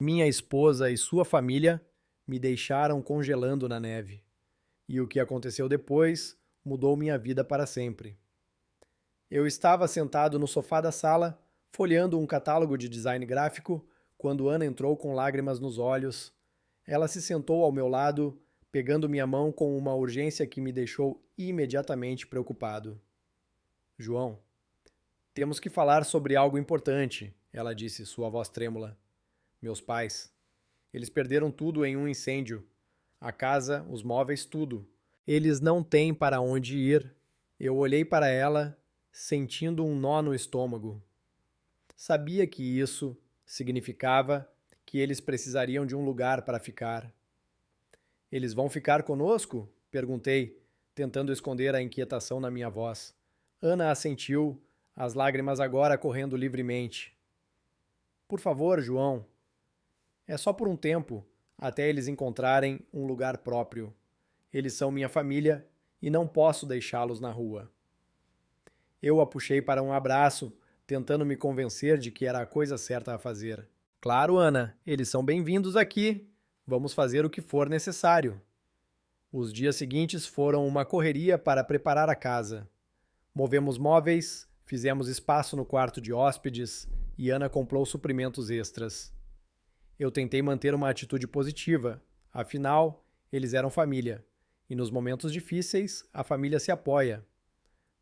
Minha esposa e sua família me deixaram congelando na neve. E o que aconteceu depois mudou minha vida para sempre. Eu estava sentado no sofá da sala, folheando um catálogo de design gráfico, quando Ana entrou com lágrimas nos olhos. Ela se sentou ao meu lado, pegando minha mão com uma urgência que me deixou imediatamente preocupado. João, temos que falar sobre algo importante, ela disse, sua voz trêmula. Meus pais. Eles perderam tudo em um incêndio. A casa, os móveis, tudo. Eles não têm para onde ir. Eu olhei para ela, sentindo um nó no estômago. Sabia que isso significava que eles precisariam de um lugar para ficar. Eles vão ficar conosco? Perguntei, tentando esconder a inquietação na minha voz. Ana assentiu, as lágrimas agora correndo livremente. Por favor, João. É só por um tempo, até eles encontrarem um lugar próprio. Eles são minha família e não posso deixá-los na rua. Eu a puxei para um abraço, tentando me convencer de que era a coisa certa a fazer. Claro, Ana, eles são bem-vindos aqui. Vamos fazer o que for necessário. Os dias seguintes foram uma correria para preparar a casa. Movemos móveis, fizemos espaço no quarto de hóspedes e Ana comprou suprimentos extras. Eu tentei manter uma atitude positiva, afinal, eles eram família, e nos momentos difíceis, a família se apoia.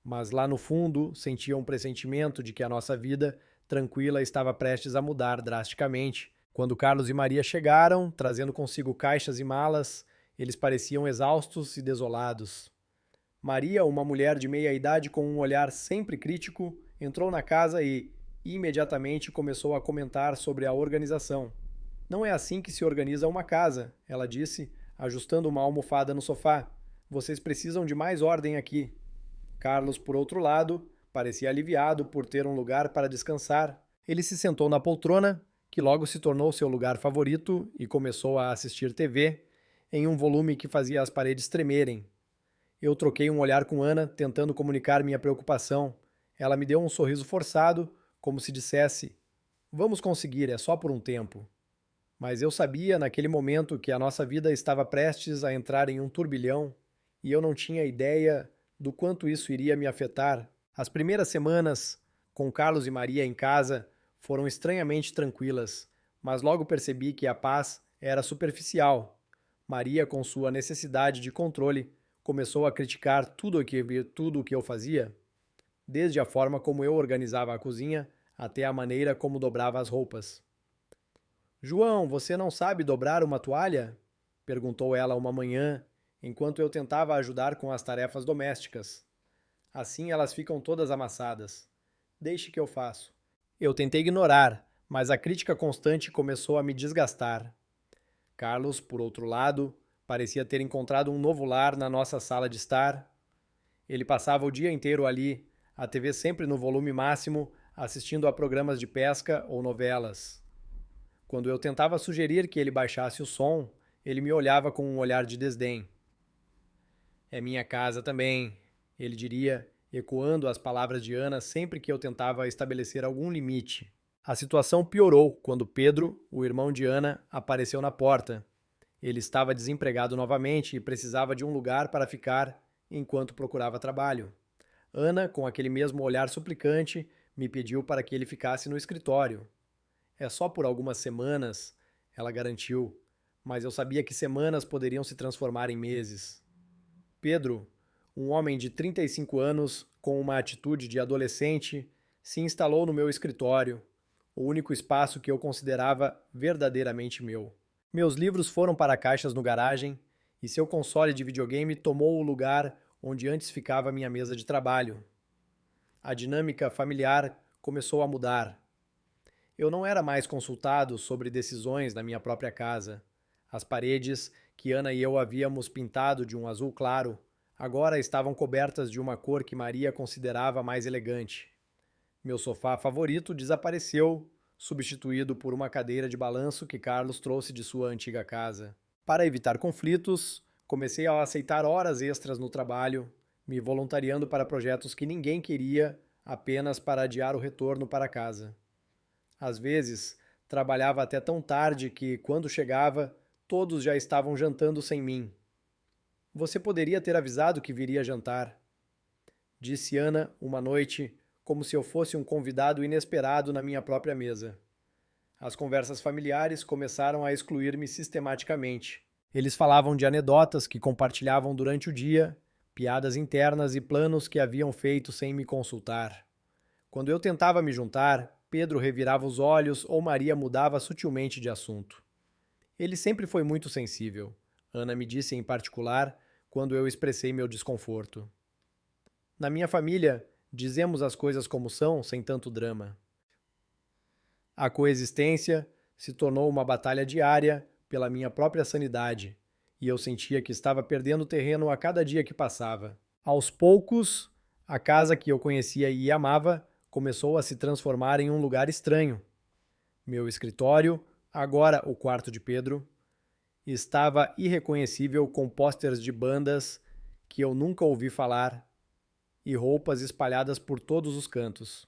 Mas lá no fundo, sentia um pressentimento de que a nossa vida tranquila estava prestes a mudar drasticamente. Quando Carlos e Maria chegaram, trazendo consigo caixas e malas, eles pareciam exaustos e desolados. Maria, uma mulher de meia idade com um olhar sempre crítico, entrou na casa e, imediatamente, começou a comentar sobre a organização. Não é assim que se organiza uma casa, ela disse, ajustando uma almofada no sofá. Vocês precisam de mais ordem aqui. Carlos, por outro lado, parecia aliviado por ter um lugar para descansar. Ele se sentou na poltrona, que logo se tornou seu lugar favorito, e começou a assistir TV, em um volume que fazia as paredes tremerem. Eu troquei um olhar com Ana, tentando comunicar minha preocupação. Ela me deu um sorriso forçado, como se dissesse: Vamos conseguir, é só por um tempo. Mas eu sabia, naquele momento, que a nossa vida estava prestes a entrar em um turbilhão e eu não tinha ideia do quanto isso iria me afetar. As primeiras semanas, com Carlos e Maria em casa, foram estranhamente tranquilas, mas logo percebi que a paz era superficial. Maria, com sua necessidade de controle, começou a criticar tudo o que eu fazia, desde a forma como eu organizava a cozinha até a maneira como dobrava as roupas. João, você não sabe dobrar uma toalha? Perguntou ela uma manhã, enquanto eu tentava ajudar com as tarefas domésticas. Assim elas ficam todas amassadas. Deixe que eu faço. Eu tentei ignorar, mas a crítica constante começou a me desgastar. Carlos, por outro lado, parecia ter encontrado um novo lar na nossa sala de estar. Ele passava o dia inteiro ali, a TV sempre no volume máximo, assistindo a programas de pesca ou novelas. Quando eu tentava sugerir que ele baixasse o som, ele me olhava com um olhar de desdém. É minha casa também, ele diria, ecoando as palavras de Ana sempre que eu tentava estabelecer algum limite. A situação piorou quando Pedro, o irmão de Ana, apareceu na porta. Ele estava desempregado novamente e precisava de um lugar para ficar enquanto procurava trabalho. Ana, com aquele mesmo olhar suplicante, me pediu para que ele ficasse no escritório. É só por algumas semanas, ela garantiu, mas eu sabia que semanas poderiam se transformar em meses. Pedro, um homem de 35 anos, com uma atitude de adolescente, se instalou no meu escritório, o único espaço que eu considerava verdadeiramente meu. Meus livros foram para caixas no garagem e seu console de videogame tomou o lugar onde antes ficava minha mesa de trabalho. A dinâmica familiar começou a mudar. Eu não era mais consultado sobre decisões na minha própria casa. As paredes, que Ana e eu havíamos pintado de um azul claro, agora estavam cobertas de uma cor que Maria considerava mais elegante. Meu sofá favorito desapareceu, substituído por uma cadeira de balanço que Carlos trouxe de sua antiga casa. Para evitar conflitos, comecei a aceitar horas extras no trabalho, me voluntariando para projetos que ninguém queria, apenas para adiar o retorno para casa. Às vezes, Trabalhava até tão tarde que, quando chegava, todos já estavam jantando sem mim. Você poderia ter avisado que viria jantar, disse Ana uma noite, como se eu fosse um convidado inesperado na minha própria mesa. As conversas familiares começaram a excluir-me sistematicamente. Eles falavam de anedotas que compartilhavam durante o dia, piadas internas e planos que haviam feito sem me consultar. Quando eu tentava me juntar, Pedro revirava os olhos ou Maria mudava sutilmente de assunto. Ele sempre foi muito sensível, Ana me disse em particular, quando eu expressei meu desconforto. Na minha família, dizemos as coisas como são, sem tanto drama. A coexistência se tornou uma batalha diária pela minha própria sanidade, e eu sentia que estava perdendo terreno a cada dia que passava. Aos poucos, a casa que eu conhecia e amava começou a se transformar em um lugar estranho. Meu escritório, agora o quarto de Pedro, estava irreconhecível com pósteres de bandas que eu nunca ouvi falar e roupas espalhadas por todos os cantos.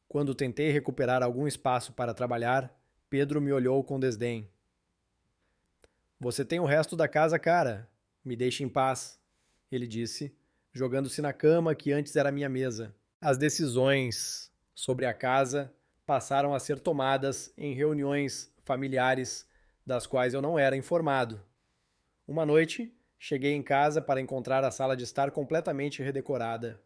Quando tentei recuperar algum espaço para trabalhar, Pedro me olhou com desdém. Você tem o resto da casa, cara. Me deixe em paz, ele disse, jogando-se na cama que antes era minha mesa. As decisões sobre a casa passaram a ser tomadas em reuniões familiares das quais eu não era informado. Uma noite, cheguei em casa para encontrar a sala de estar completamente redecorada.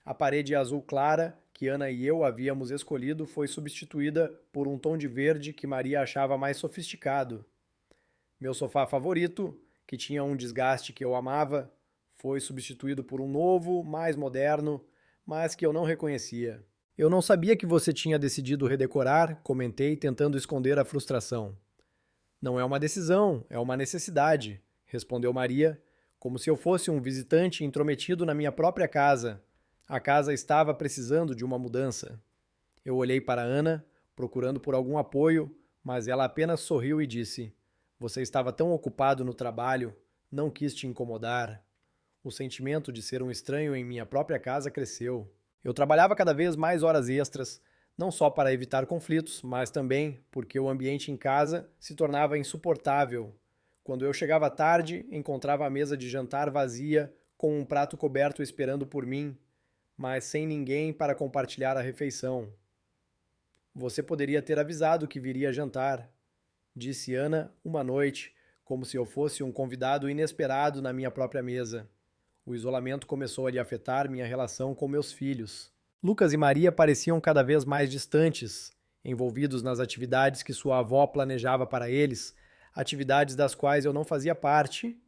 A parede azul clara que Ana e eu havíamos escolhido foi substituída por um tom de verde que Maria achava mais sofisticado. Meu sofá favorito, que tinha um desgaste que eu amava, foi substituído por um novo, mais moderno, mas que eu não reconhecia. Eu não sabia que você tinha decidido redecorar, comentei, tentando esconder a frustração. Não é uma decisão, é uma necessidade, respondeu Maria, como se eu fosse um visitante intrometido na minha própria casa. A casa estava precisando de uma mudança. Eu olhei para Ana, procurando por algum apoio, mas ela apenas sorriu e disse: Você estava tão ocupado no trabalho, não quis te incomodar. O sentimento de ser um estranho em minha própria casa cresceu. Eu trabalhava cada vez mais horas extras, não só para evitar conflitos, mas também porque o ambiente em casa se tornava insuportável. Quando eu chegava tarde, encontrava a mesa de jantar vazia, com um prato coberto esperando por mim, mas sem ninguém para compartilhar a refeição. Você poderia ter avisado que viria jantar, disse Ana uma noite, como se eu fosse um convidado inesperado na minha própria mesa. O isolamento começou a lhe afetar minha relação com meus filhos. Lucas e Maria pareciam cada vez mais distantes, envolvidos nas atividades que sua avó planejava para eles, atividades das quais eu não fazia parte.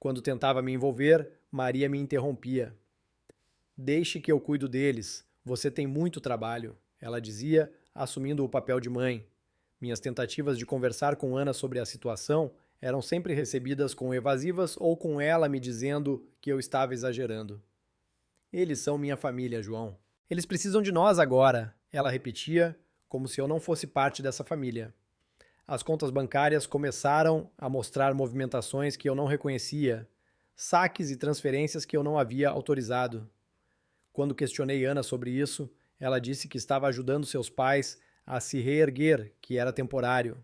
Quando tentava me envolver, Maria me interrompia. Deixe que eu cuido deles. Você tem muito trabalho, ela dizia, assumindo o papel de mãe. Minhas tentativas de conversar com Ana sobre a situação eram sempre recebidas com evasivas ou com ela me dizendo que eu estava exagerando. Eles são minha família, João. Eles precisam de nós agora, ela repetia, como se eu não fosse parte dessa família. As contas bancárias começaram a mostrar movimentações que eu não reconhecia, saques e transferências que eu não havia autorizado. Quando questionei Ana sobre isso, ela disse que estava ajudando seus pais a se reerguer, que era temporário.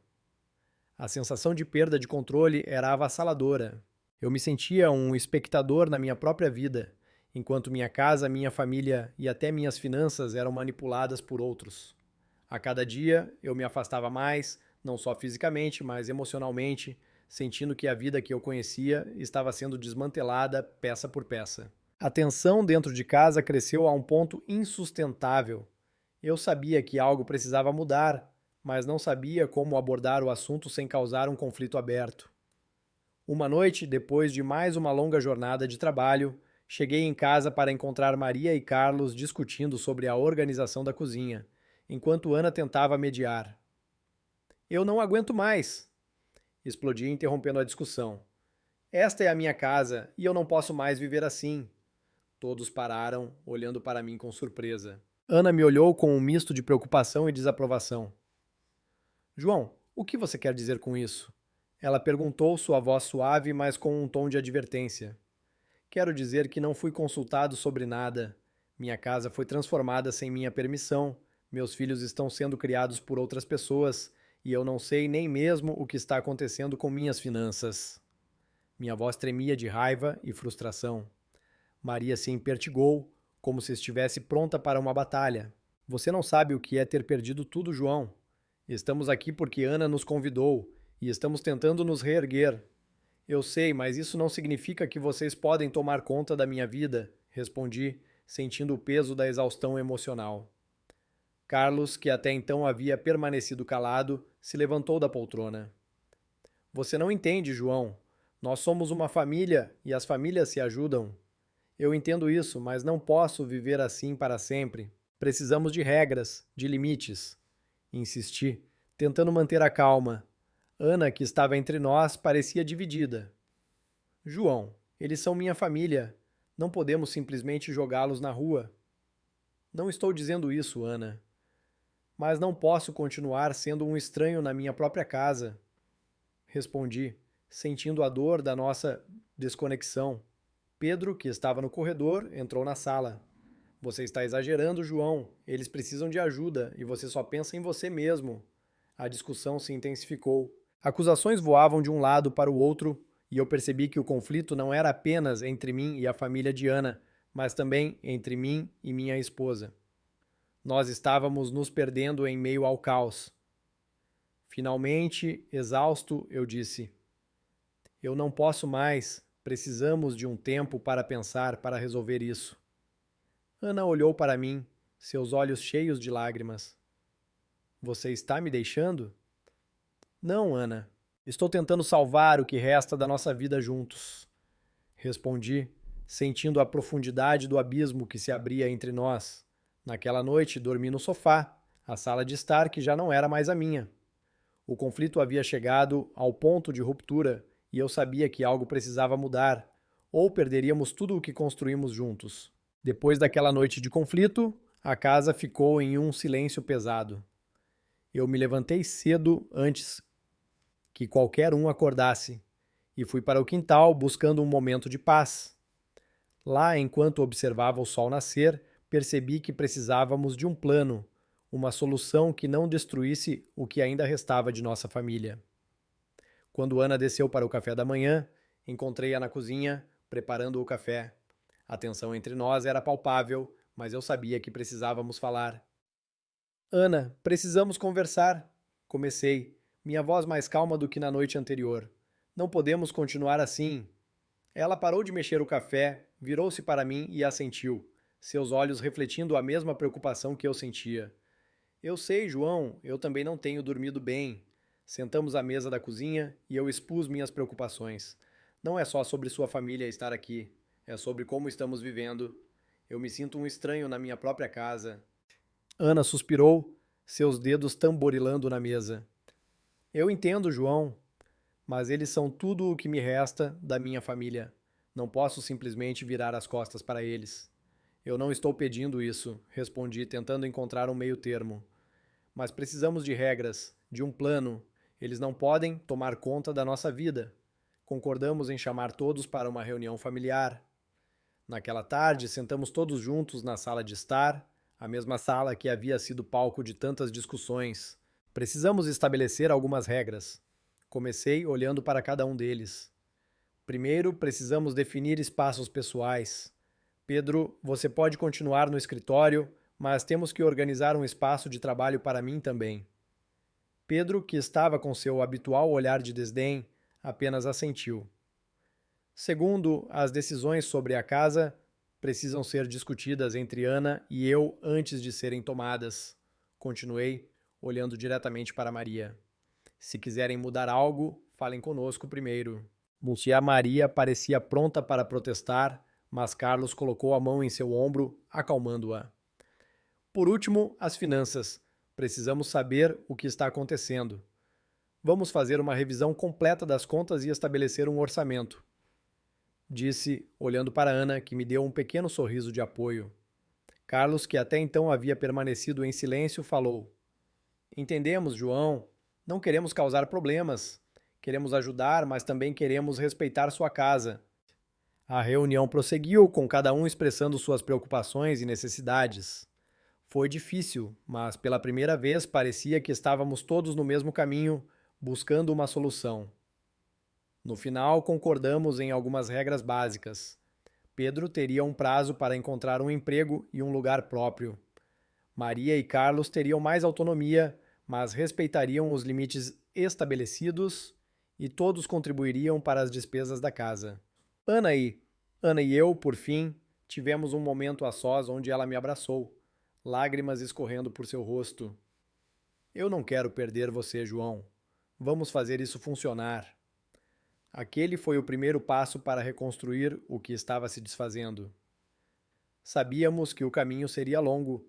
A sensação de perda de controle era avassaladora. Eu me sentia um espectador na minha própria vida, enquanto minha casa, minha família e até minhas finanças eram manipuladas por outros. A cada dia, eu me afastava mais, não só fisicamente, mas emocionalmente, sentindo que a vida que eu conhecia estava sendo desmantelada peça por peça. A tensão dentro de casa cresceu a um ponto insustentável. Eu sabia que algo precisava mudar, mas não sabia como abordar o assunto sem causar um conflito aberto. Uma noite, depois de mais uma longa jornada de trabalho, cheguei em casa para encontrar Maria e Carlos discutindo sobre a organização da cozinha, enquanto Ana tentava mediar. Eu não aguento mais, explodi interrompendo a discussão. Esta é a minha casa e eu não posso mais viver assim. Todos pararam, olhando para mim com surpresa. Ana me olhou com um misto de preocupação e desaprovação. João, o que você quer dizer com isso? Ela perguntou, sua voz suave, mas com um tom de advertência. Quero dizer que não fui consultado sobre nada. Minha casa foi transformada sem minha permissão. Meus filhos estão sendo criados por outras pessoas e eu não sei nem mesmo o que está acontecendo com minhas finanças. Minha voz tremia de raiva e frustração. Maria se empertigou, como se estivesse pronta para uma batalha. Você não sabe o que é ter perdido tudo, João. Estamos aqui porque Ana nos convidou e estamos tentando nos reerguer. Eu sei, mas isso não significa que vocês podem tomar conta da minha vida, respondi, sentindo o peso da exaustão emocional. Carlos, que até então havia permanecido calado, se levantou da poltrona. Você não entende, João. Nós somos uma família e as famílias se ajudam. Eu entendo isso, mas não posso viver assim para sempre. Precisamos de regras, de limites. Insisti, tentando manter a calma. Ana, que estava entre nós, parecia dividida. João, eles são minha família. Não podemos simplesmente jogá-los na rua. Não estou dizendo isso, Ana. Mas não posso continuar sendo um estranho na minha própria casa. Respondi, sentindo a dor da nossa desconexão. Pedro, que estava no corredor, entrou na sala. Você está exagerando, João. Eles precisam de ajuda e você só pensa em você mesmo. A discussão se intensificou. Acusações voavam de um lado para o outro e eu percebi que o conflito não era apenas entre mim e a família de Ana, mas também entre mim e minha esposa. Nós estávamos nos perdendo em meio ao caos. Finalmente, exausto, eu disse: Eu não posso mais. Precisamos de um tempo para pensar, para resolver isso. Ana olhou para mim, seus olhos cheios de lágrimas. Você está me deixando? Não, Ana. Estou tentando salvar o que resta da nossa vida juntos. Respondi, sentindo a profundidade do abismo que se abria entre nós. Naquela noite, dormi no sofá, a sala de estar que já não era mais a minha. O conflito havia chegado ao ponto de ruptura e eu sabia que algo precisava mudar, ou perderíamos tudo o que construímos juntos. Depois daquela noite de conflito, a casa ficou em um silêncio pesado. Eu me levantei cedo antes que qualquer um acordasse e fui para o quintal buscando um momento de paz. Lá, enquanto observava o sol nascer, percebi que precisávamos de um plano, uma solução que não destruísse o que ainda restava de nossa família. Quando Ana desceu para o café da manhã, encontrei-a na cozinha, preparando o café. A tensão entre nós era palpável, mas eu sabia que precisávamos falar. Ana, precisamos conversar. Comecei, minha voz mais calma do que na noite anterior. Não podemos continuar assim. Ela parou de mexer o café, virou-se para mim e assentiu, seus olhos refletindo a mesma preocupação que eu sentia. Eu sei, João, eu também não tenho dormido bem. Sentamos à mesa da cozinha e eu expus minhas preocupações. Não é só sobre sua família estar aqui, é sobre como estamos vivendo. Eu me sinto um estranho na minha própria casa. Ana suspirou, seus dedos tamborilando na mesa. Eu entendo, João, mas eles são tudo o que me resta da minha família. Não posso simplesmente virar as costas para eles. Eu não estou pedindo isso, respondi, tentando encontrar um meio termo. Mas precisamos de regras, de um plano. Eles não podem tomar conta da nossa vida. Concordamos em chamar todos para uma reunião familiar. Naquela tarde, sentamos todos juntos na sala de estar, a mesma sala que havia sido palco de tantas discussões. Precisamos estabelecer algumas regras. Comecei olhando para cada um deles. Primeiro, precisamos definir espaços pessoais. Pedro, você pode continuar no escritório, mas temos que organizar um espaço de trabalho para mim também. Pedro, que estava com seu habitual olhar de desdém, apenas assentiu. Segundo, as decisões sobre a casa precisam ser discutidas entre Ana e eu antes de serem tomadas. Continuei, olhando diretamente para Maria. Se quiserem mudar algo, falem conosco primeiro. Tia Maria parecia pronta para protestar, mas Carlos colocou a mão em seu ombro, acalmando-a. Por último, as finanças. Precisamos saber o que está acontecendo. Vamos fazer uma revisão completa das contas e estabelecer um orçamento. Disse, olhando para Ana, que me deu um pequeno sorriso de apoio. Carlos, que até então havia permanecido em silêncio, falou. Entendemos, João. Não queremos causar problemas. Queremos ajudar, mas também queremos respeitar sua casa. A reunião prosseguiu, com cada um expressando suas preocupações e necessidades. Foi difícil, mas pela primeira vez parecia que estávamos todos no mesmo caminho, buscando uma solução. No final, concordamos em algumas regras básicas. Pedro teria um prazo para encontrar um emprego e um lugar próprio. Maria e Carlos teriam mais autonomia, mas respeitariam os limites estabelecidos e todos contribuiriam para as despesas da casa. Ana e Ana e eu, por fim, tivemos um momento a sós onde ela me abraçou, lágrimas escorrendo por seu rosto. Eu não quero perder você, João. Vamos fazer isso funcionar. Aquele foi o primeiro passo para reconstruir o que estava se desfazendo. Sabíamos que o caminho seria longo,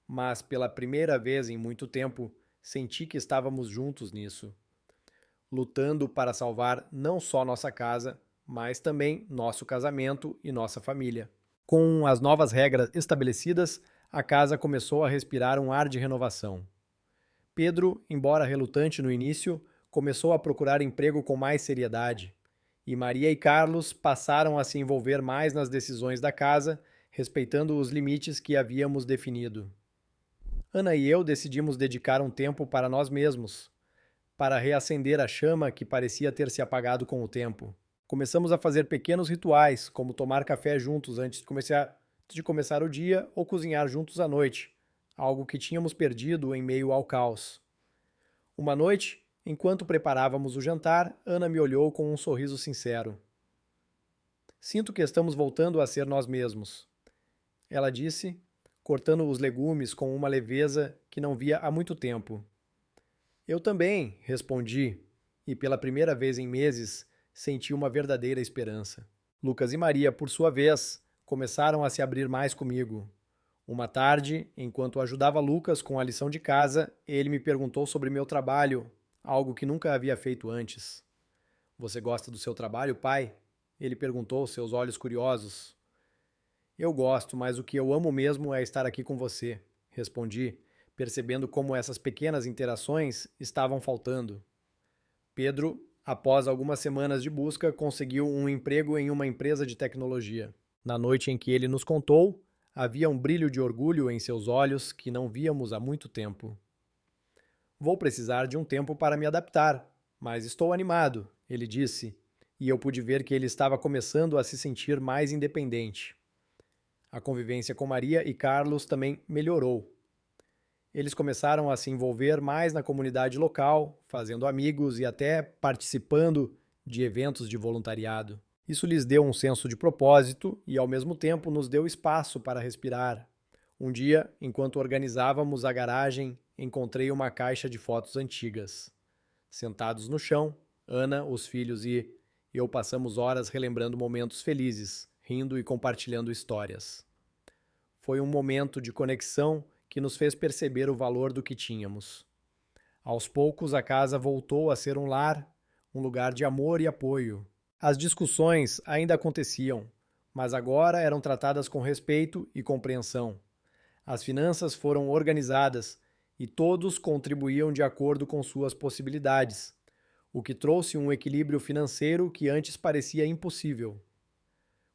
mas pela primeira vez em muito tempo, senti que estávamos juntos nisso, lutando para salvar não só nossa casa, mas também nosso casamento e nossa família. Com as novas regras estabelecidas, a casa começou a respirar um ar de renovação. Pedro, embora relutante no início, começou a procurar emprego com mais seriedade, e Maria e Carlos passaram a se envolver mais nas decisões da casa, respeitando os limites que havíamos definido. Ana e eu decidimos dedicar um tempo para nós mesmos, para reacender a chama que parecia ter se apagado com o tempo. Começamos a fazer pequenos rituais, como tomar café juntos antes de começar o dia ou cozinhar juntos à noite, algo que tínhamos perdido em meio ao caos. Uma noite, enquanto preparávamos o jantar, Ana me olhou com um sorriso sincero. Sinto que estamos voltando a ser nós mesmos, ela disse, cortando os legumes com uma leveza que não via há muito tempo. Eu também, respondi, e pela primeira vez em meses senti uma verdadeira esperança. Lucas e Maria, por sua vez, começaram a se abrir mais comigo. Uma tarde, enquanto ajudava Lucas com a lição de casa, ele me perguntou sobre meu trabalho, algo que nunca havia feito antes. Você gosta do seu trabalho, pai? Ele perguntou, seus olhos curiosos. Eu gosto, mas o que eu amo mesmo é estar aqui com você, respondi, percebendo como essas pequenas interações estavam faltando. Pedro, após algumas semanas de busca, conseguiu um emprego em uma empresa de tecnologia. Na noite em que ele nos contou, havia um brilho de orgulho em seus olhos que não víamos há muito tempo. Vou precisar de um tempo para me adaptar, mas estou animado, ele disse, e eu pude ver que ele estava começando a se sentir mais independente. A convivência com Maria e Carlos também melhorou. Eles começaram a se envolver mais na comunidade local, fazendo amigos e até participando de eventos de voluntariado. Isso lhes deu um senso de propósito e, ao mesmo tempo, nos deu espaço para respirar. Um dia, enquanto organizávamos a garagem, encontrei uma caixa de fotos antigas. Sentados no chão, Ana, os filhos e eu passamos horas relembrando momentos felizes, rindo e compartilhando histórias. Foi um momento de conexão que nos fez perceber o valor do que tínhamos. Aos poucos, a casa voltou a ser um lar, um lugar de amor e apoio. As discussões ainda aconteciam, mas agora eram tratadas com respeito e compreensão. As finanças foram organizadas e todos contribuíam de acordo com suas possibilidades, o que trouxe um equilíbrio financeiro que antes parecia impossível.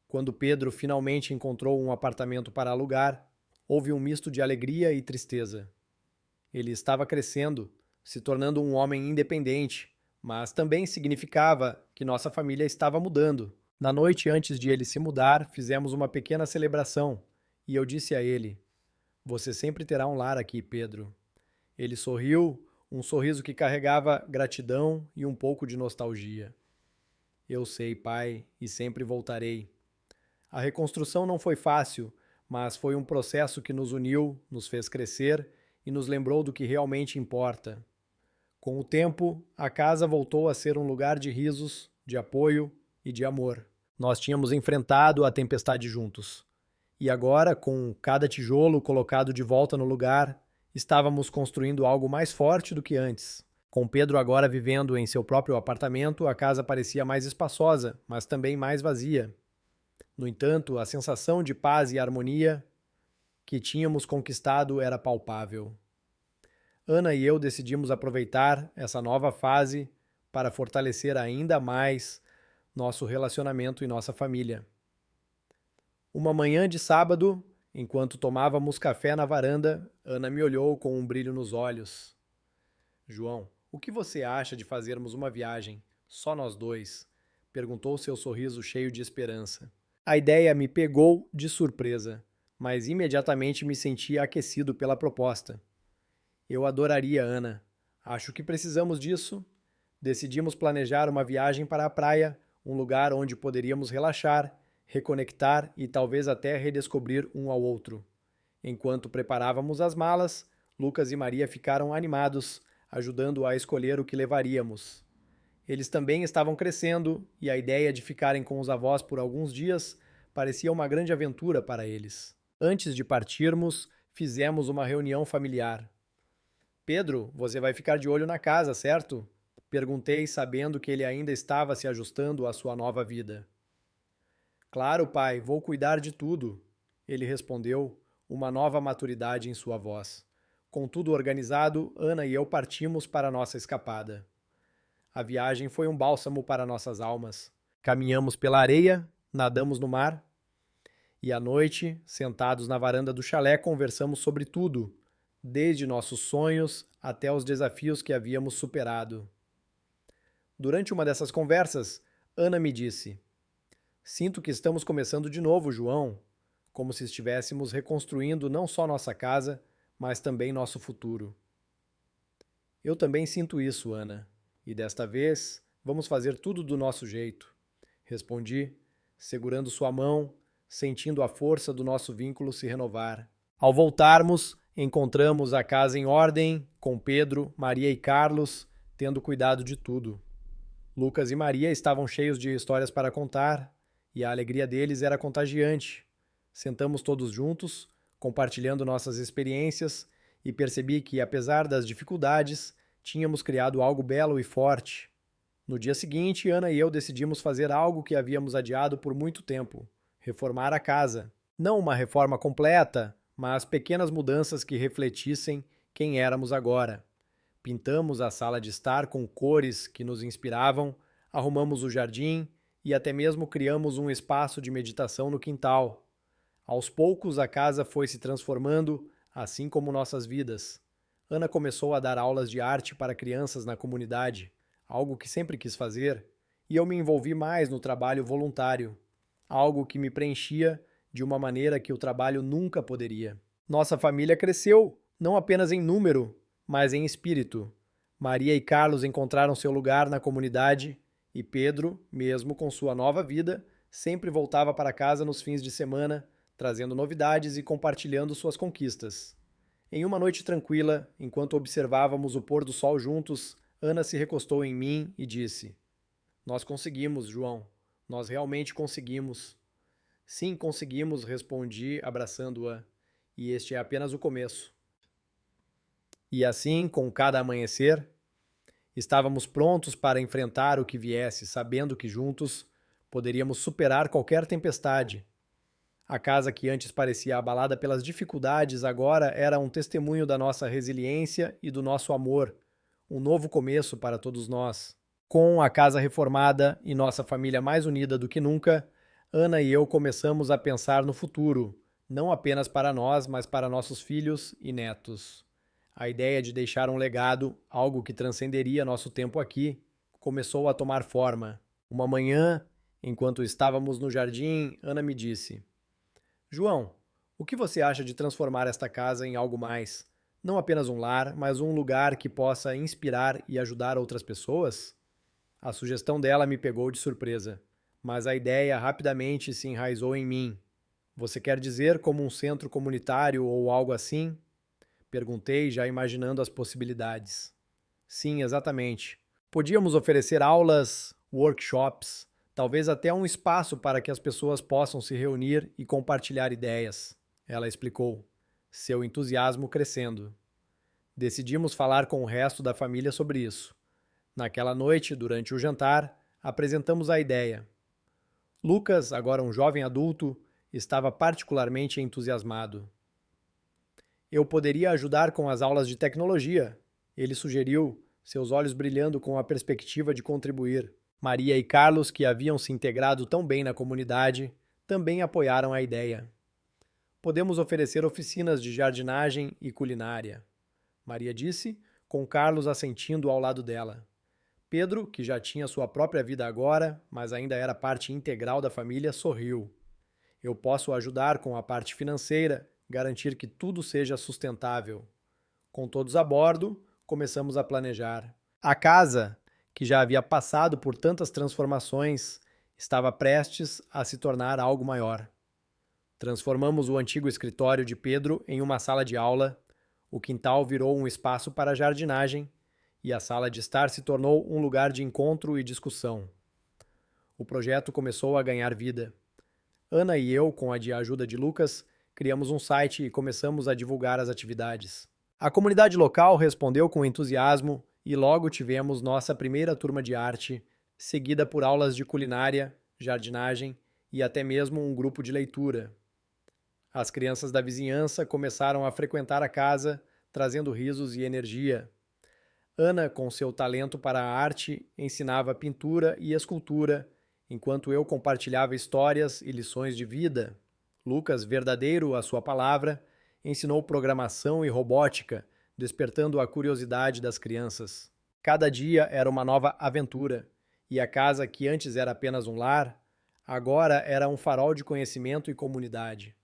Quando Pedro finalmente encontrou um apartamento para alugar, houve um misto de alegria e tristeza. Ele estava crescendo, se tornando um homem independente, mas também significava que nossa família estava mudando. Na noite antes de ele se mudar, fizemos uma pequena celebração e eu disse a ele: Você sempre terá um lar aqui, Pedro. Ele sorriu, um sorriso que carregava gratidão e um pouco de nostalgia. Eu sei, pai, e sempre voltarei. A reconstrução não foi fácil, mas foi um processo que nos uniu, nos fez crescer e nos lembrou do que realmente importa. Com o tempo, a casa voltou a ser um lugar de risos, de apoio e de amor. Nós tínhamos enfrentado a tempestade juntos. E agora, com cada tijolo colocado de volta no lugar, estávamos construindo algo mais forte do que antes. Com Pedro agora vivendo em seu próprio apartamento, a casa parecia mais espaçosa, mas também mais vazia. No entanto, a sensação de paz e harmonia que tínhamos conquistado era palpável. Ana e eu decidimos aproveitar essa nova fase para fortalecer ainda mais nosso relacionamento e nossa família. Uma manhã de sábado, Enquanto tomávamos café na varanda, Ana me olhou com um brilho nos olhos. João, o que você acha de fazermos uma viagem, só nós dois? Perguntou seu sorriso cheio de esperança. A ideia me pegou de surpresa, mas imediatamente me senti aquecido pela proposta. Eu adoraria, Ana. Acho que precisamos disso. Decidimos planejar uma viagem para a praia, um lugar onde poderíamos relaxar, reconectar e talvez até redescobrir um ao outro. Enquanto preparávamos as malas, Lucas e Maria ficaram animados, ajudando a escolher o que levaríamos. Eles também estavam crescendo e a ideia de ficarem com os avós por alguns dias parecia uma grande aventura para eles. Antes de partirmos, fizemos uma reunião familiar. Pedro, você vai ficar de olho na casa, certo? Perguntei, sabendo que ele ainda estava se ajustando à sua nova vida. Claro, pai, vou cuidar de tudo, ele respondeu, uma nova maturidade em sua voz. Com tudo organizado, Ana e eu partimos para nossa escapada. A viagem foi um bálsamo para nossas almas. Caminhamos pela areia, nadamos no mar e à noite, sentados na varanda do chalé, conversamos sobre tudo, desde nossos sonhos até os desafios que havíamos superado. Durante uma dessas conversas, Ana me disse: Sinto que estamos começando de novo, João, como se estivéssemos reconstruindo não só nossa casa, mas também nosso futuro. Eu também sinto isso, Ana, e desta vez vamos fazer tudo do nosso jeito, respondi, segurando sua mão, sentindo a força do nosso vínculo se renovar. Ao voltarmos, encontramos a casa em ordem, com Pedro, Maria e Carlos, tendo cuidado de tudo. Lucas e Maria estavam cheios de histórias para contar, e a alegria deles era contagiante. Sentamos todos juntos, compartilhando nossas experiências, e percebi que, apesar das dificuldades, tínhamos criado algo belo e forte. No dia seguinte, Ana e eu decidimos fazer algo que havíamos adiado por muito tempo: reformar a casa. Não uma reforma completa, mas pequenas mudanças que refletissem quem éramos agora. Pintamos a sala de estar com cores que nos inspiravam, arrumamos o jardim e até mesmo criamos um espaço de meditação no quintal. Aos poucos, a casa foi se transformando, assim como nossas vidas. Ana começou a dar aulas de arte para crianças na comunidade, algo que sempre quis fazer, e eu me envolvi mais no trabalho voluntário, algo que me preenchia de uma maneira que o trabalho nunca poderia. Nossa família cresceu, não apenas em número, mas em espírito. Maria e Carlos encontraram seu lugar na comunidade e Pedro, mesmo com sua nova vida, sempre voltava para casa nos fins de semana, trazendo novidades e compartilhando suas conquistas. Em uma noite tranquila, enquanto observávamos o pôr do sol juntos, Ana se recostou em mim e disse: Nós conseguimos, João. Nós realmente conseguimos. Sim, conseguimos, respondi, abraçando-a. E este é apenas o começo. E assim, com cada amanhecer, estávamos prontos para enfrentar o que viesse, sabendo que juntos poderíamos superar qualquer tempestade. A casa que antes parecia abalada pelas dificuldades agora era um testemunho da nossa resiliência e do nosso amor, um novo começo para todos nós. Com a casa reformada e nossa família mais unida do que nunca, Ana e eu começamos a pensar no futuro, não apenas para nós, mas para nossos filhos e netos. A ideia de deixar um legado, algo que transcenderia nosso tempo aqui, começou a tomar forma. Uma manhã, enquanto estávamos no jardim, Ana me disse: João, o que você acha de transformar esta casa em algo mais? Não apenas um lar, mas um lugar que possa inspirar e ajudar outras pessoas? A sugestão dela me pegou de surpresa, mas a ideia rapidamente se enraizou em mim. Você quer dizer como um centro comunitário ou algo assim? Perguntei, já imaginando as possibilidades. Sim, exatamente. Podíamos oferecer aulas, workshops, talvez até um espaço para que as pessoas possam se reunir e compartilhar ideias, ela explicou, seu entusiasmo crescendo. Decidimos falar com o resto da família sobre isso. Naquela noite, durante o jantar, apresentamos a ideia. Lucas, agora um jovem adulto, estava particularmente entusiasmado. Eu poderia ajudar com as aulas de tecnologia, ele sugeriu, seus olhos brilhando com a perspectiva de contribuir. Maria e Carlos, que haviam se integrado tão bem na comunidade, também apoiaram a ideia. Podemos oferecer oficinas de jardinagem e culinária, Maria disse, com Carlos assentindo ao lado dela. Pedro, que já tinha sua própria vida agora, mas ainda era parte integral da família, sorriu. Eu posso ajudar com a parte financeira, garantir que tudo seja sustentável. Com todos a bordo, começamos a planejar. A casa, que já havia passado por tantas transformações, estava prestes a se tornar algo maior. Transformamos o antigo escritório de Pedro em uma sala de aula, o quintal virou um espaço para jardinagem e a sala de estar se tornou um lugar de encontro e discussão. O projeto começou a ganhar vida. Ana e eu, com a ajuda de Lucas, criamos um site e começamos a divulgar as atividades. A comunidade local respondeu com entusiasmo e logo tivemos nossa primeira turma de arte, seguida por aulas de culinária, jardinagem e até mesmo um grupo de leitura. As crianças da vizinhança começaram a frequentar a casa, trazendo risos e energia. Ana, com seu talento para a arte, ensinava pintura e escultura, enquanto eu compartilhava histórias e lições de vida. Lucas, verdadeiro à sua palavra, ensinou programação e robótica, despertando a curiosidade das crianças. Cada dia era uma nova aventura, e a casa que antes era apenas um lar, agora era um farol de conhecimento e comunidade.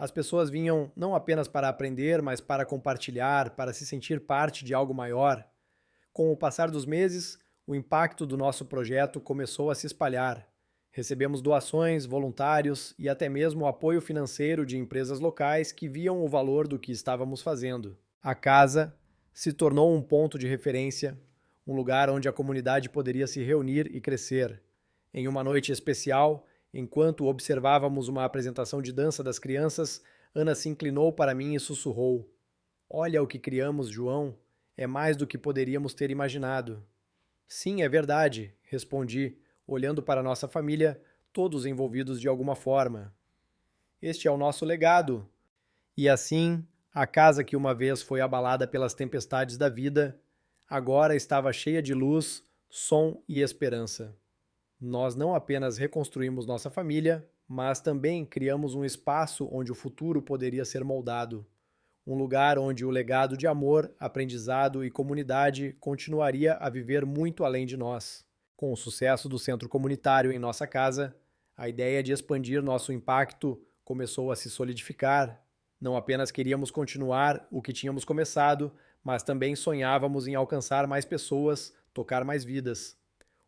As pessoas vinham não apenas para aprender, mas para compartilhar, para se sentir parte de algo maior. Com o passar dos meses, o impacto do nosso projeto começou a se espalhar. Recebemos doações, voluntários e até mesmo apoio financeiro de empresas locais que viam o valor do que estávamos fazendo. A casa se tornou um ponto de referência, um lugar onde a comunidade poderia se reunir e crescer. Em uma noite especial, enquanto observávamos uma apresentação de dança das crianças, Ana se inclinou para mim e sussurrou: "Olha o que criamos, João. É mais do que poderíamos ter imaginado." "Sim, é verdade", respondi, olhando para nossa família, todos envolvidos de alguma forma. "Este é o nosso legado." E assim, a casa que uma vez foi abalada pelas tempestades da vida, agora estava cheia de luz, som e esperança. Nós não apenas reconstruímos nossa família, mas também criamos um espaço onde o futuro poderia ser moldado. Um lugar onde o legado de amor, aprendizado e comunidade continuaria a viver muito além de nós. Com o sucesso do centro comunitário em nossa casa, a ideia de expandir nosso impacto começou a se solidificar. Não apenas queríamos continuar o que tínhamos começado, mas também sonhávamos em alcançar mais pessoas, tocar mais vidas.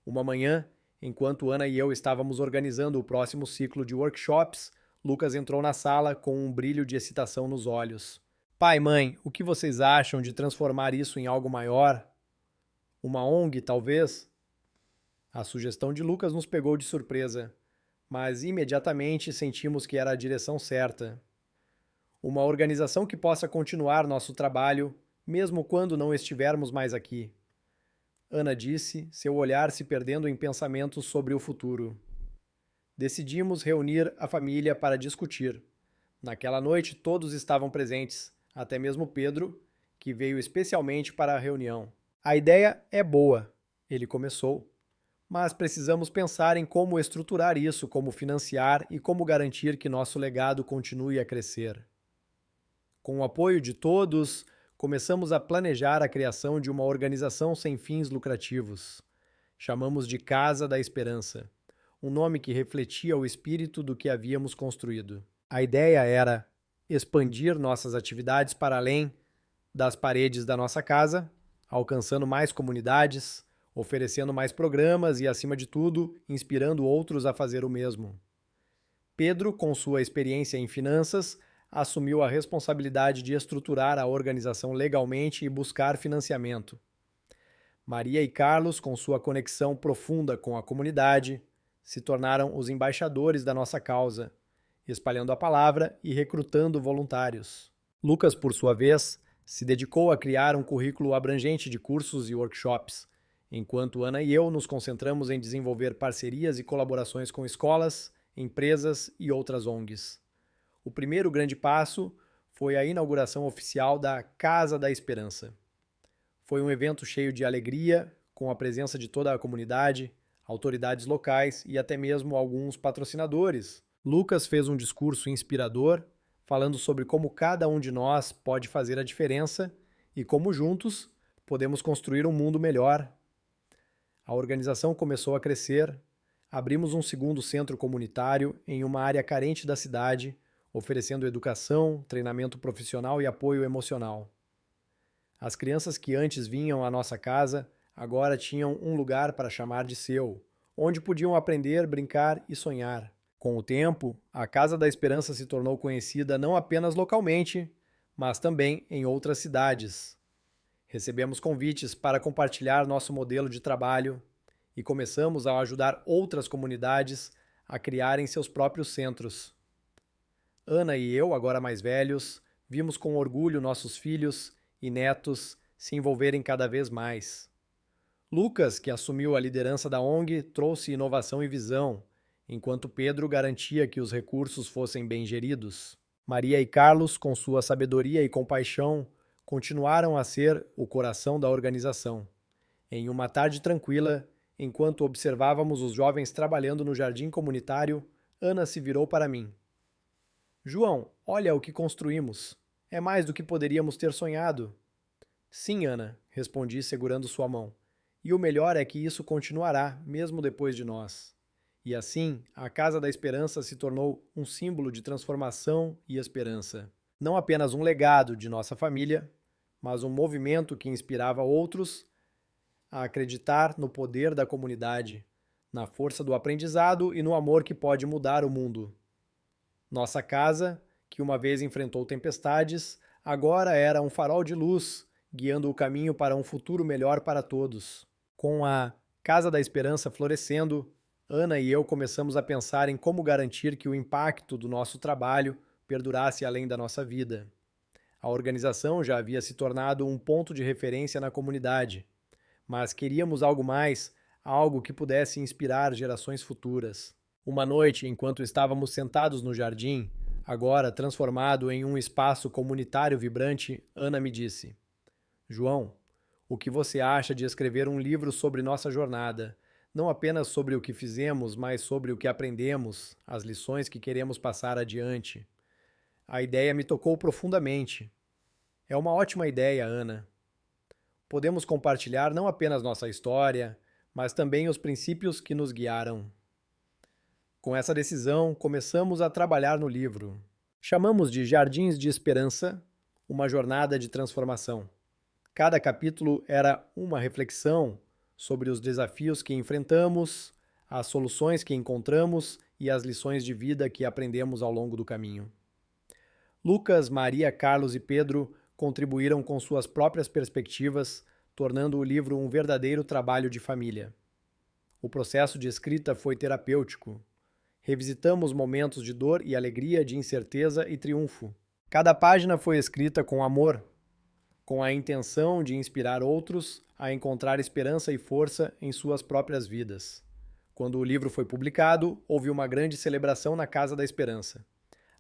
Uma manhã, enquanto Ana e eu estávamos organizando o próximo ciclo de workshops, Lucas entrou na sala com um brilho de excitação nos olhos. "Pai, mãe, o que vocês acham de transformar isso em algo maior? Uma ONG, talvez?" A sugestão de Lucas nos pegou de surpresa, mas imediatamente sentimos que era a direção certa. Uma organização que possa continuar nosso trabalho, mesmo quando não estivermos mais aqui. Ana disse, seu olhar se perdendo em pensamentos sobre o futuro. Decidimos reunir a família para discutir. Naquela noite todos estavam presentes, até mesmo Pedro, que veio especialmente para a reunião. "A ideia é boa", ele começou, "mas precisamos pensar em como estruturar isso, como financiar e como garantir que nosso legado continue a crescer." Com o apoio de todos, começamos a planejar a criação de uma organização sem fins lucrativos. Chamamos de Casa da Esperança, um nome que refletia o espírito do que havíamos construído. A ideia era expandir nossas atividades para além das paredes da nossa casa, alcançando mais comunidades, oferecendo mais programas e, acima de tudo, inspirando outros a fazer o mesmo. Pedro, com sua experiência em finanças, assumiu a responsabilidade de estruturar a organização legalmente e buscar financiamento. Maria e Carlos, com sua conexão profunda com a comunidade, se tornaram os embaixadores da nossa causa, espalhando a palavra e recrutando voluntários. Lucas, por sua vez, se dedicou a criar um currículo abrangente de cursos e workshops, enquanto Ana e eu nos concentramos em desenvolver parcerias e colaborações com escolas, empresas e outras ONGs. O primeiro grande passo foi a inauguração oficial da Casa da Esperança. Foi um evento cheio de alegria, com a presença de toda a comunidade, autoridades locais e até mesmo alguns patrocinadores. Lucas fez um discurso inspirador, falando sobre como cada um de nós pode fazer a diferença e como juntos podemos construir um mundo melhor. A organização começou a crescer, abrimos um segundo centro comunitário em uma área carente da cidade, oferecendo educação, treinamento profissional e apoio emocional. As crianças que antes vinham à nossa casa agora tinham um lugar para chamar de seu, onde podiam aprender, brincar e sonhar. Com o tempo, a Casa da Esperança se tornou conhecida não apenas localmente, mas também em outras cidades. Recebemos convites para compartilhar nosso modelo de trabalho e começamos a ajudar outras comunidades a criarem seus próprios centros. Ana e eu, agora mais velhos, vimos com orgulho nossos filhos e netos se envolverem cada vez mais. Lucas, que assumiu a liderança da ONG, trouxe inovação e visão, enquanto Pedro garantia que os recursos fossem bem geridos. Maria e Carlos, com sua sabedoria e compaixão, continuaram a ser o coração da organização. Em uma tarde tranquila, enquanto observávamos os jovens trabalhando no jardim comunitário, Ana se virou para mim. João, olha o que construímos. É mais do que poderíamos ter sonhado. Sim, Ana, respondi segurando sua mão. E o melhor é que isso continuará, mesmo depois de nós. E assim, a Casa da Esperança se tornou um símbolo de transformação e esperança. Não apenas um legado de nossa família, mas um movimento que inspirava outros a acreditar no poder da comunidade, na força do aprendizado e no amor que pode mudar o mundo. Nossa casa, que uma vez enfrentou tempestades, agora era um farol de luz, guiando o caminho para um futuro melhor para todos. Com a Casa da Esperança florescendo, Ana e eu começamos a pensar em como garantir que o impacto do nosso trabalho perdurasse além da nossa vida. A organização já havia se tornado um ponto de referência na comunidade, mas queríamos algo mais, algo que pudesse inspirar gerações futuras. Uma noite, enquanto estávamos sentados no jardim, agora transformado em um espaço comunitário vibrante, Ana me disse: João, o que você acha de escrever um livro sobre nossa jornada? Não apenas sobre o que fizemos, mas sobre o que aprendemos, as lições que queremos passar adiante. A ideia me tocou profundamente. É uma ótima ideia, Ana. Podemos compartilhar não apenas nossa história, mas também os princípios que nos guiaram. Com essa decisão, começamos a trabalhar no livro. Chamamos de Jardins de Esperança, uma jornada de transformação. Cada capítulo era uma reflexão sobre os desafios que enfrentamos, as soluções que encontramos e as lições de vida que aprendemos ao longo do caminho. Lucas, Maria, Carlos e Pedro contribuíram com suas próprias perspectivas, tornando o livro um verdadeiro trabalho de família. O processo de escrita foi terapêutico. Revisitamos momentos de dor e alegria, de incerteza e triunfo. Cada página foi escrita com amor, com a intenção de inspirar outros a encontrar esperança e força em suas próprias vidas. Quando o livro foi publicado, houve uma grande celebração na Casa da Esperança.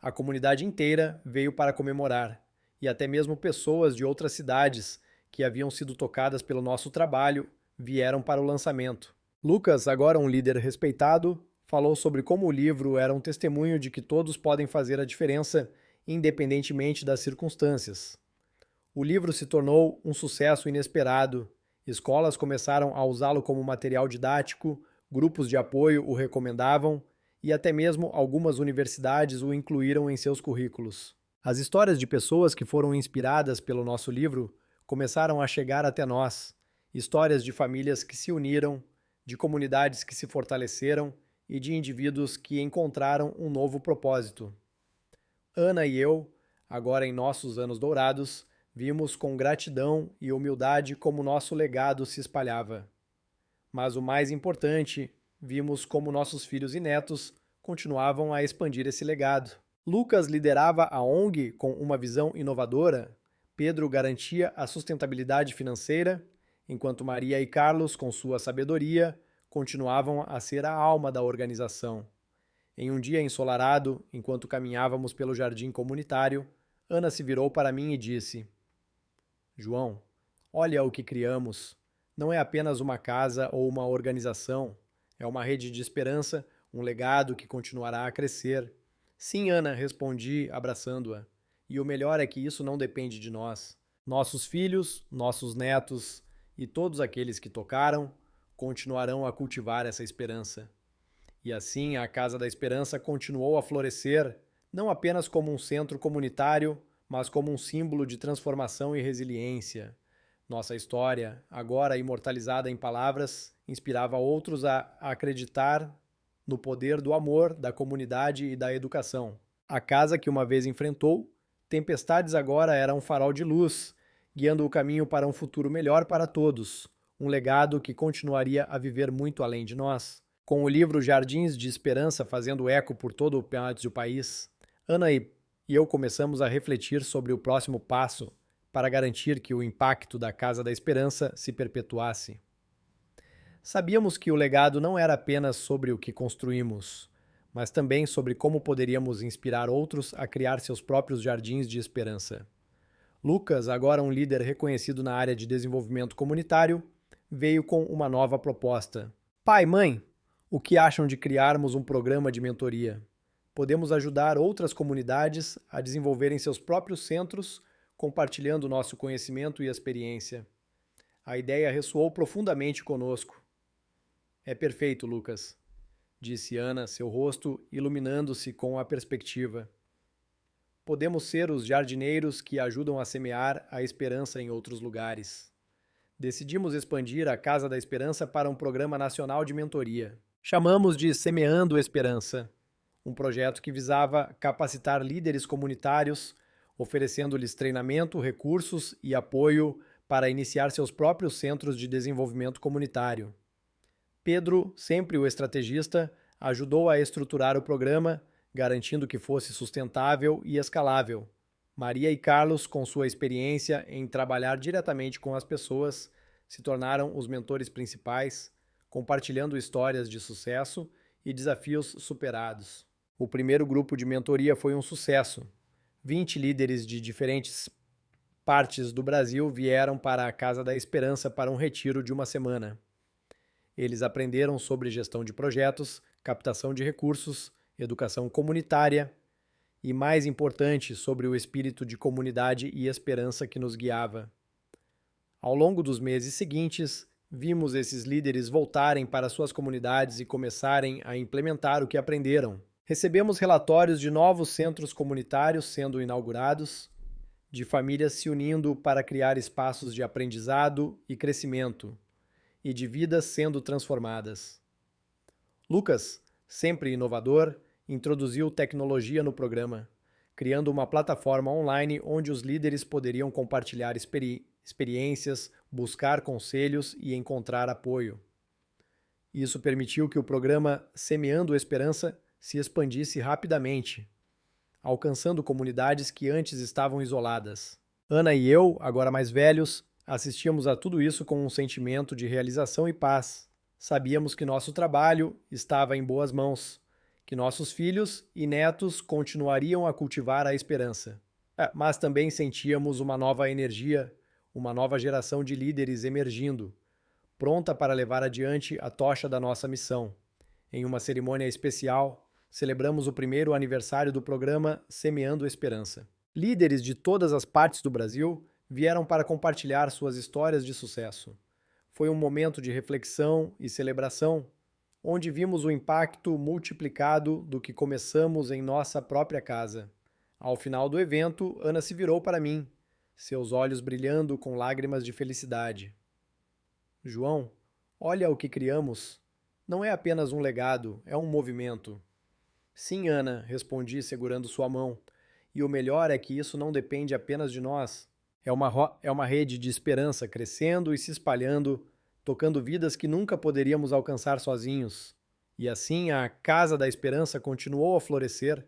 A comunidade inteira veio para comemorar, e até mesmo pessoas de outras cidades que haviam sido tocadas pelo nosso trabalho vieram para o lançamento. Lucas, agora um líder respeitado, falou sobre como o livro era um testemunho de que todos podem fazer a diferença independentemente das circunstâncias. O livro se tornou um sucesso inesperado. Escolas começaram a usá-lo como material didático, grupos de apoio o recomendavam e até mesmo algumas universidades o incluíram em seus currículos. As histórias de pessoas que foram inspiradas pelo nosso livro começaram a chegar até nós. Histórias de famílias que se uniram, de comunidades que se fortaleceram e de indivíduos que encontraram um novo propósito. Ana e eu, agora em nossos anos dourados, vimos com gratidão e humildade como nosso legado se espalhava. Mas o mais importante, vimos como nossos filhos e netos continuavam a expandir esse legado. Lucas liderava a ONG com uma visão inovadora, Pedro garantia a sustentabilidade financeira, enquanto Maria e Carlos, com sua sabedoria, continuavam a ser a alma da organização. Em um dia ensolarado, enquanto caminhávamos pelo jardim comunitário, Ana se virou para mim e disse: João, olha o que criamos. Não é apenas uma casa ou uma organização, é uma rede de esperança, um legado que continuará a crescer. Sim, Ana, respondi, abraçando-a. E o melhor é que isso não depende de nós. Nossos filhos, nossos netos e todos aqueles que tocaram continuarão a cultivar essa esperança. E assim a Casa da Esperança continuou a florescer, não apenas como um centro comunitário, mas como um símbolo de transformação e resiliência. Nossa história, agora imortalizada em palavras, inspirava outros a acreditar no poder do amor, da comunidade e da educação. A casa que uma vez enfrentou tempestades agora era um farol de luz, guiando o caminho para um futuro melhor para todos, um legado que continuaria a viver muito além de nós. Com o livro Jardins de Esperança fazendo eco por todo o país, Ana e eu começamos a refletir sobre o próximo passo para garantir que o impacto da Casa da Esperança se perpetuasse. Sabíamos que o legado não era apenas sobre o que construímos, mas também sobre como poderíamos inspirar outros a criar seus próprios jardins de esperança. Lucas, agora um líder reconhecido na área de desenvolvimento comunitário, veio com uma nova proposta. Pai, mãe, o que acham de criarmos um programa de mentoria? Podemos ajudar outras comunidades a desenvolverem seus próprios centros, compartilhando nosso conhecimento e experiência. A ideia ressoou profundamente conosco. É perfeito, Lucas, disse Ana, seu rosto iluminando-se com a perspectiva. Podemos ser os jardineiros que ajudam a semear a esperança em outros lugares. Decidimos expandir a Casa da Esperança para um programa nacional de mentoria. Chamamos de Semeando Esperança, um projeto que visava capacitar líderes comunitários, oferecendo-lhes treinamento, recursos e apoio para iniciar seus próprios centros de desenvolvimento comunitário. Pedro, sempre o estrategista, ajudou a estruturar o programa, garantindo que fosse sustentável e escalável. Maria e Carlos, com sua experiência em trabalhar diretamente com as pessoas, se tornaram os mentores principais, compartilhando histórias de sucesso e desafios superados. O primeiro grupo de mentoria foi um sucesso. 20 líderes de diferentes partes do Brasil vieram para a Casa da Esperança para um retiro de uma semana. Eles aprenderam sobre gestão de projetos, captação de recursos, educação comunitária e, mais importante, sobre o espírito de comunidade e esperança que nos guiava. Ao longo dos meses seguintes, vimos esses líderes voltarem para suas comunidades e começarem a implementar o que aprenderam. Recebemos relatórios de novos centros comunitários sendo inaugurados, de famílias se unindo para criar espaços de aprendizado e crescimento, e de vidas sendo transformadas. Lucas, sempre inovador, introduziu tecnologia no programa, criando uma plataforma online onde os líderes poderiam compartilhar experiências, buscar conselhos e encontrar apoio. Isso permitiu que o programa Semeando Esperança se expandisse rapidamente, alcançando comunidades que antes estavam isoladas. Ana e eu, agora mais velhos, assistíamos a tudo isso com um sentimento de realização e paz. Sabíamos que nosso trabalho estava em boas mãos, que nossos filhos e netos continuariam a cultivar a esperança. Mas também sentíamos uma nova energia, uma nova geração de líderes emergindo, pronta para levar adiante a tocha da nossa missão. Em uma cerimônia especial, celebramos o primeiro aniversário do programa Semeando Esperança. Líderes de todas as partes do Brasil vieram para compartilhar suas histórias de sucesso. Foi um momento de reflexão e celebração, onde vimos o impacto multiplicado do que começamos em nossa própria casa. Ao final do evento, Ana se virou para mim, seus olhos brilhando com lágrimas de felicidade. João, olha o que criamos. Não é apenas um legado, é um movimento. Sim, Ana, respondi segurando sua mão. E o melhor é que isso não depende apenas de nós. É uma rede de esperança crescendo e se espalhando, tocando vidas que nunca poderíamos alcançar sozinhos. E assim a Casa da Esperança continuou a florescer,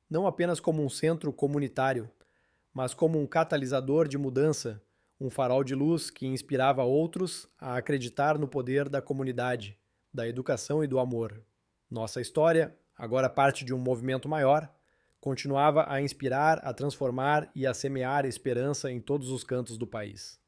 não apenas como um centro comunitário, mas como um catalisador de mudança, um farol de luz que inspirava outros a acreditar no poder da comunidade, da educação e do amor. Nossa história, agora parte de um movimento maior, continuava a inspirar, a transformar e a semear esperança em todos os cantos do país.